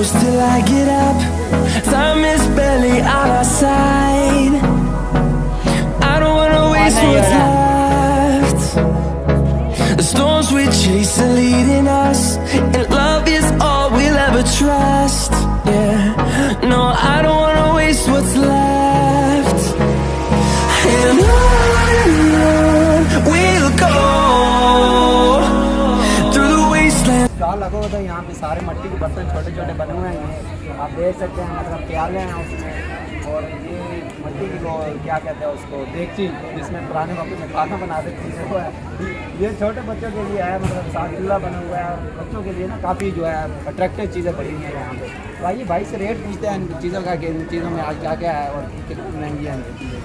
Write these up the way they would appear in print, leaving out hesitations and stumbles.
close till I get up. Time is barely on our side. I don't wanna waste what's left. The storms we chase are leading us, and love is all we'll ever trust. Yeah, no, I don't wanna waste what's left. And on we'll go through the wasteland. Stall लगा हुआ था यहाँ पे, सारे मट्टी के बर्तन छोटे छोटे बने हुए हैं, आप देख सकते हैं। मतलब प्याले हैं उसमें, और ये मट्टी की वो क्या कहते हैं उसको, देगची, जिसमें पुराने वक्त में खाना बनाते थे वो है। ये छोटे बच्चों के लिए है, मतलब साथ चूल्हा बना हुआ है, और बच्चों के लिए ना काफ़ी जो है अट्रैक्टिव चीज़ें बनी हुई हैं यहाँ पे। तो आइए भाई से रेट पूछते हैं इन चीज़ों का, कि इन चीज़ों में आज क्या क्या है और कितनी महंगी है इन चीज़ें।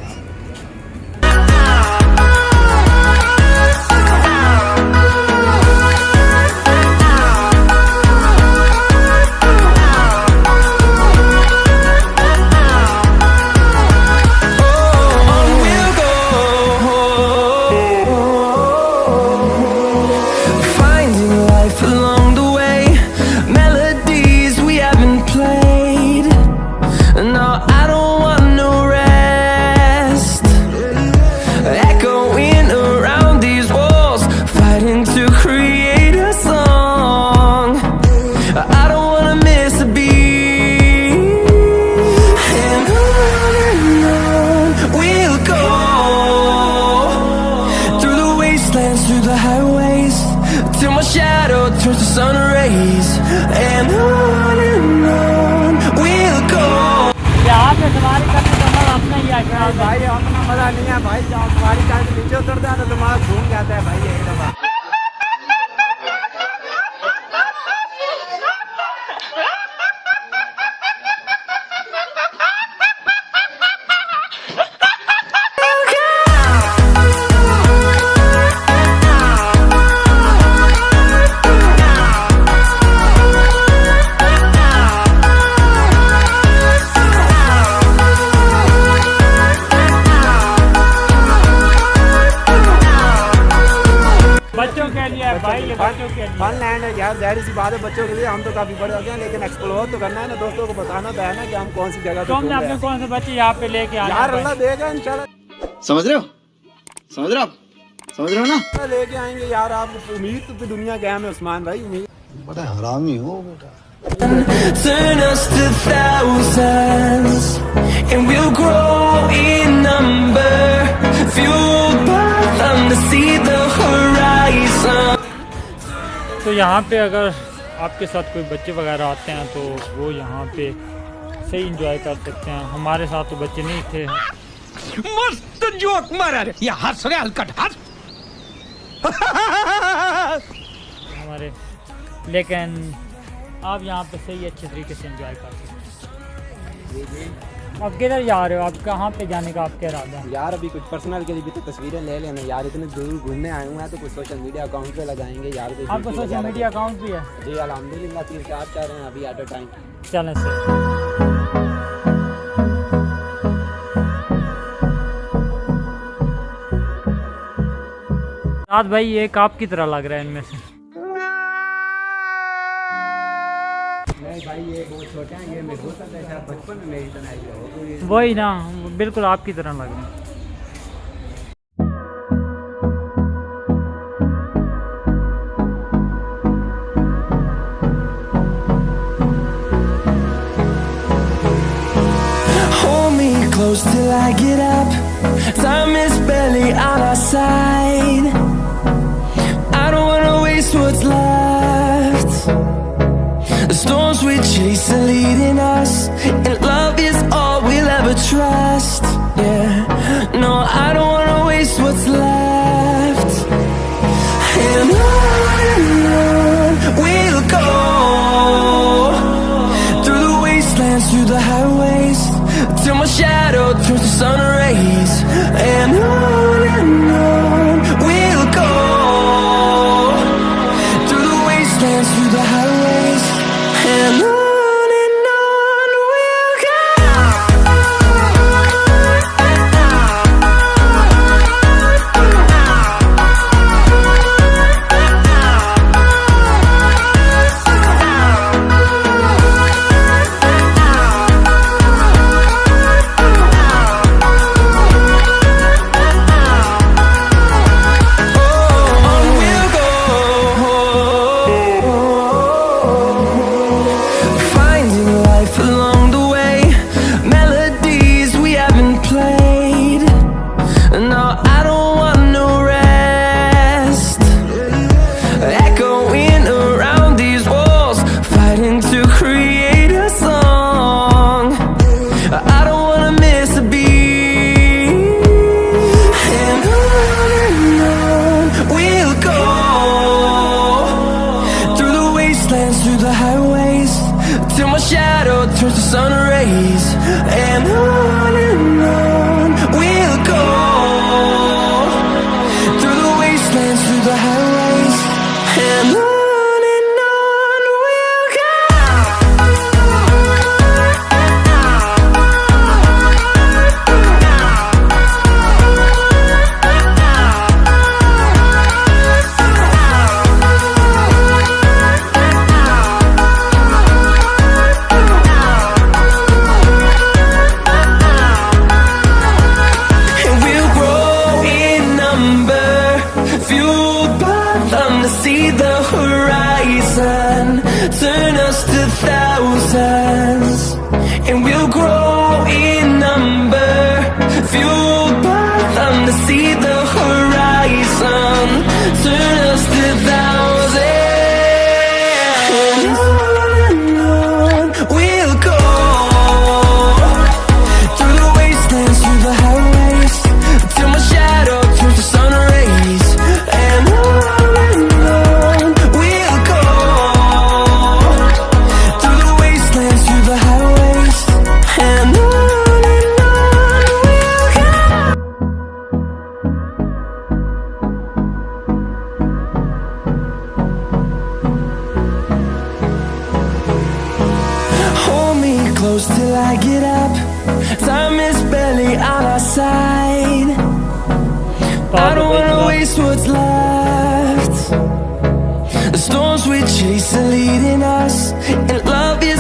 Through the highways till my shadow turns to sun rays, and on we'll go. यहाँ पे सवारी करने का मजा अपना ही है भाई, अपना मजा नहीं है भाई। जब सवारी करके नीचे उतरते हैं तो दिमाग घूम जाता है भाई एक दफा। फन लैंड है यार, जाहिर सी बात है बच्चों के लिए। हम तो काफी बड़े हो गए हैं, लेकिन एक्सप्लोर तो करना है ना, दोस्तों को बताना तो है ना कि हम कौन सी जगह पे हमने अपने कौन से बच्चे यहाँ पे लेके आए यार। अल्लाह देगा इंशाल्लाह। समझ रहे हो, समझ रहे हो आप, समझ रहे हो ना? लेके आएंगे यार। आप उम्मीद तो दुनिया गया में उस्मान भाई, उम्मीद बड़ा हरामी हो बेटा। Turn us to thousands, and we'll grow in number, fueled by them to see the horizon. तो यहाँ पे अगर आपके साथ कोई बच्चे वगैरह आते हैं तो वो यहाँ पे सही एंजॉय कर सकते हैं। हमारे साथ तो बच्चे नहीं थे। मस्त जोक मारा रे, ये हंस रहे हलकट हंस। हमारे, लेकिन आप यहाँ पे सही अच्छे तरीके से एंजॉय कर सकते हैं। आप किधर जा रहे हो, आप कहाँ पे जाने का आपका इरादा है? यार अभी कुछ पर्सनल के लिए भी तो तस्वीरें ले लेना यार, इतने दूर घूमने आए हुए हैं तो कुछ सोशल मीडिया अकाउंट पे लगाएंगे यार। आपका सोशल मीडिया अकाउंट भी है? जी अल्हम्दुलिल्लाह, 3-4 चाह रहे हैं अभी एट अ टाइम। चलें सर। रात भाई एक आपकी तरह लग रहा है इनमें से। नहीं भाई ये बहुत छोटे हैं, ये मेरे दोस्त हैं, शायद बचपन में मेरी तरह ही हो। वही ना, बिल्कुल आपकी तरह लग रहे हैं। Hold me close till I get up. Time is barely on our side. I don't wanna waste what's left. The storms we chase are leading us, and love is all we'll ever trust. Yeah, no, I don't wanna waste what's left. And on we'll go through the wastelands, through the highways, till my shadow turns to sun rays. And on we'll go through the wastelands, through the highways, and on we'll go. life along the way, melodies we haven't played. No, I don't want no rest, echoing around these walls, fighting to create a song. I don't wanna miss a beat, and on we'll go, through the wastelands, through the highways, till my shadow turns to sun rays. And on we'll go, through the wastelands, through the highways, and on we'll go. And we'll grow in number, fueled by them to see the horizon, turn us to thousands. And we'll grow in number, fueled by them to see the horizon, turn us to thousands. And on we'll go, through the wastelands, through the highways, till my shadow turns to sun rays. And on we'll go, through the wastelands, through the highways, and on we'll go. Hold me close till I get up, time is barely on our side. I don't wanna waste what's left, the storms we chase are leading us, and love is